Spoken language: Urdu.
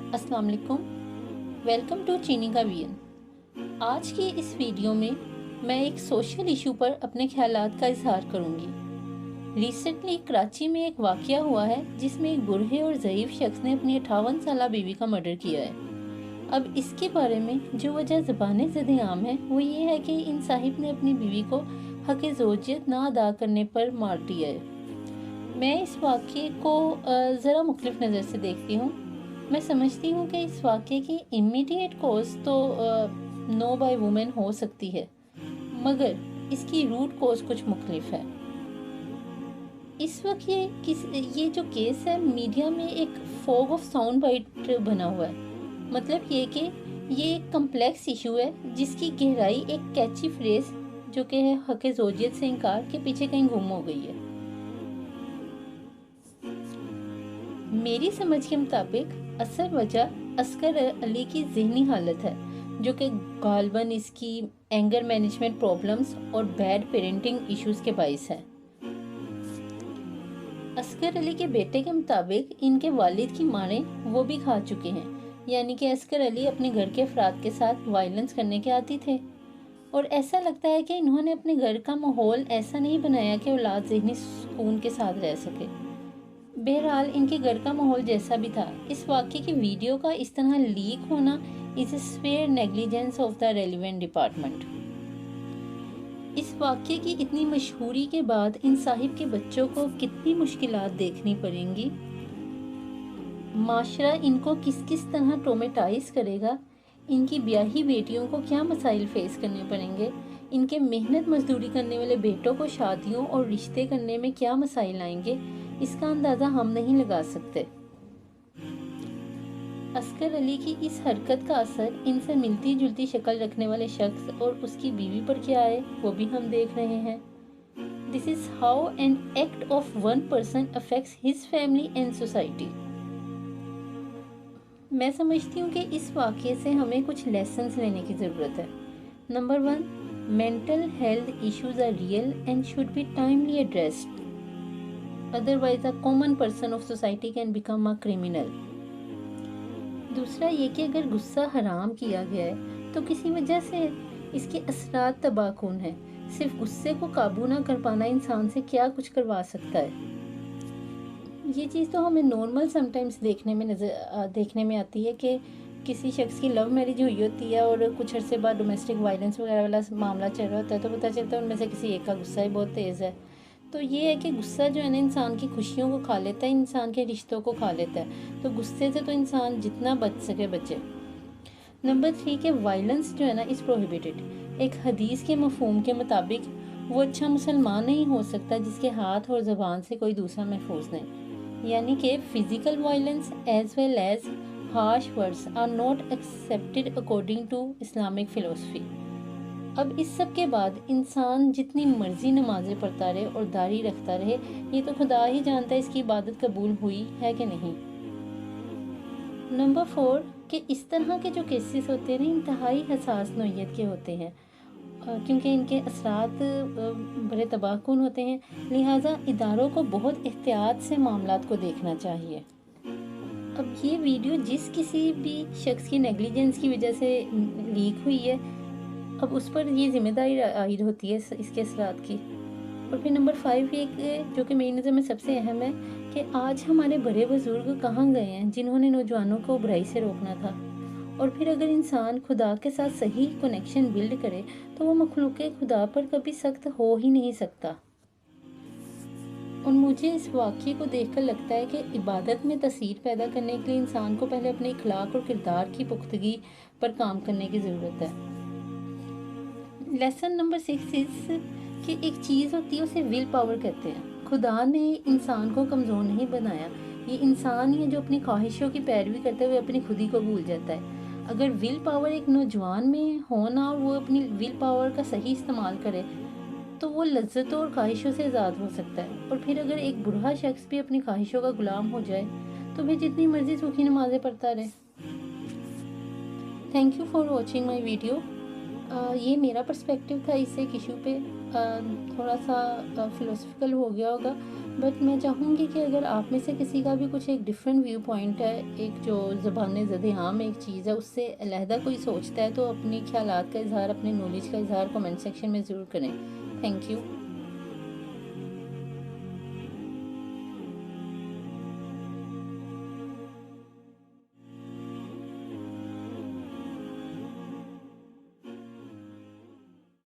السلام علیکم، ویلکم ٹو چینی کا وین۔ آج کی اس ویڈیو میں میں ایک سوشل ایشو پر اپنے خیالات کا اظہار کروں گی۔ ریسنٹلی کراچی میں ایک واقعہ ہوا ہے جس میں ایک بوڑھے اور ضعیف شخص نے اپنی 58 سالہ بیوی کا مرڈر کیا ہے۔ اب اس کے بارے میں جو وجہ زبان زد عام ہے وہ یہ ہے کہ ان صاحب نے اپنی بیوی کو حق زوجیت نہ ادا کرنے پر مار دیا ہے۔ میں اس واقعے کو ذرا مختلف نظر سے دیکھتی ہوں۔ میں سمجھتی ہوں کہ اس واقعے کی امیڈیٹ کوز تو نو بائی وومن ہو سکتی ہے، مگر اس کی روٹ کوز کچھ مختلف ہے۔ اس وقت یہ جو کیس ہے میڈیا میں ایک فوگ آف ساؤنڈ بائٹ بنا ہوا ہے۔ مطلب یہ کہ یہ ایک کمپلیکس ایشو ہے جس کی گہرائی ایک کیچی فریز جو کہ ہے حق زوجیت سے انکار کے پیچھے کہیں گم ہو گئی ہے۔ میری سمجھ کے مطابق اصل وجہ اصغر علی کی ذہنی حالت ہے، جو کہ غالباً اس کی اینگر مینجمنٹ پرابلمز اور بیڈ پیرنٹنگ ایشوز کے باعث ہے۔ اصغر علی کے بیٹے کے مطابق ان کے والد کی ماریں وہ بھی کھا چکے ہیں، یعنی کہ اصغر علی اپنے گھر کے افراد کے ساتھ وائلنس کرنے کے عادی تھے، اور ایسا لگتا ہے کہ انہوں نے اپنے گھر کا ماحول ایسا نہیں بنایا کہ اولاد ذہنی سکون کے ساتھ رہ سکے۔ بہرحال ان کے گھر کا ماحول جیسا بھی تھا، اس واقعے کی ویڈیو کا اس طرح لیک ہونا is a severe negligence of the relevant department. اس واقعے کی اتنی مشہوری کے بعد ان صاحب کے بچوں کو کتنی مشکلات دیکھنی پڑیں گی، معاشرہ ان کو کس طرح ٹرومیٹائز کرے گا، ان کی بیاہی بیٹیوں کو کیا مسائل فیس کرنے پڑیں گے، ان کے محنت مزدوری کرنے والے بیٹوں کو شادیوں اور رشتے کرنے میں کیا مسائل آئیں گے، اس کا اندازہ ہم نہیں لگا سکتے۔ اصغر علی کی اس حرکت کا اثر ان سے ملتی جلتی شکل رکھنے والے شخص اور اس کی بیوی پر کیا ہے وہ بھی ہم دیکھ رہے ہیں۔ This is how an act of one person affects his family and society۔ میں سمجھتی ہوں کہ اس واقعے سے ہمیں کچھ لیسنز لینے کی ضرورت ہے۔ Number 1، mental health issues are real and should be timely addressed۔ Otherwise, a common person of society can become a criminal۔ دوسرا یہ کہ اگر غصہ حرام کیا گیا ہے تو کسی وجہ سے اس کے اثرات تباہ کن ہیں۔ صرف غصے کو قابو نہ کر پانا انسان سے کیا کچھ کروا سکتا ہے۔ یہ چیز تو ہمیں نارمل سم ٹائمز دیکھنے میں آتی ہے کہ کسی شخص کی لو میرج ہوئی ہوتی ہے اور کچھ عرصے بعد ڈومیسٹک وائلنس وغیرہ والا معاملہ چل رہا ہوتا ہے تو پتہ چلتا ہے ان میں سے کسی ایک کا غصہ ہی بہت تیز ہے۔ تو یہ ہے کہ غصہ جو ہے نا انسان کی خوشیوں کو کھا لیتا ہے، انسان کے رشتوں کو کھا لیتا ہے، تو غصے سے تو انسان جتنا بچ سکے بچے۔ نمبر 3 کہ وائلنس جو ہے نا از پروہیبیٹڈ۔ ایک حدیث کے مفہوم کے مطابق وہ اچھا مسلمان نہیں ہو سکتا جس کے ہاتھ اور زبان سے کوئی دوسرا محفوظ نہیں، یعنی کہ physical violence as well as harsh words are not accepted according to Islamic فلسفی۔ اب اس سب کے بعد انسان جتنی مرضی نمازیں پڑھتا رہے اور داڑھی رکھتا رہے، یہ تو خدا ہی جانتا ہے اس کی عبادت قبول ہوئی ہے کہ نہیں۔ نمبر 4 کہ اس طرح کے جو کیسز ہوتے ہیں انتہائی حساس نوعیت کے ہوتے ہیں، کیونکہ ان کے اثرات بڑے تباہ کن ہوتے ہیں، لہٰذا اداروں کو بہت احتیاط سے معاملات کو دیکھنا چاہیے۔ اب یہ ویڈیو جس کسی بھی شخص کی نیگلیجنس کی وجہ سے لیک ہوئی ہے، اب اس پر یہ ذمہ داری عائد ہوتی ہے اس کے اثرات کی۔ اور پھر نمبر 5 یہ جو کہ میری نظر میں سب سے اہم ہے کہ آج ہمارے بڑے بزرگ کہاں گئے ہیں جنہوں نے نوجوانوں کو برائی سے روکنا تھا۔ اور پھر اگر انسان خدا کے ساتھ صحیح کنیکشن بلڈ کرے تو وہ مخلوق خدا پر کبھی سخت ہو ہی نہیں سکتا۔ اور مجھے اس واقعے کو دیکھ کر لگتا ہے کہ عبادت میں تاثیر پیدا کرنے کے لیے انسان کو پہلے اپنے اخلاق اور کردار کی پختگی پر کام کرنے کی ضرورت ہے۔ لیسن نمبر 6 از کہ ایک چیز ہوتی ہے اسے ول پاور کہتے ہیں۔ خدا نے انسان کو کمزور نہیں بنایا، یہ انسان ہی ہے جو اپنی خواہشوں کی پیروی کرتے ہوئے اپنی خودی کو بھول جاتا ہے۔ اگر ول پاور ایک نوجوان میں ہونا اور وہ اپنی ول پاور کا صحیح استعمال کرے تو وہ لذتوں اور خواہشوں سے آزاد ہو سکتا ہے۔ اور پھر اگر ایک بوڑھا شخص بھی اپنی خواہشوں کا غلام ہو جائے تو پھر جتنی مرضی سوکھی نمازیں پڑھتا رہے۔ Thank you for watching my video. یہ میرا پرسپیکٹیو تھا اس ایک ایشو پہ، تھوڑا سا فلسفیکل ہو گیا ہوگا، بٹ میں چاہوں گی کہ اگر آپ میں سے کسی کا بھی کچھ ایک ڈفرینٹ ویو پوائنٹ ہے، ایک جو زبان زد عام ایک چیز ہے، اس سے علیحدہ کوئی سوچتا ہے، تو اپنی خیالات کا اظہار، اپنے نالج کا اظہار کمنٹ سیکشن میں ضرور کریں. Thank you.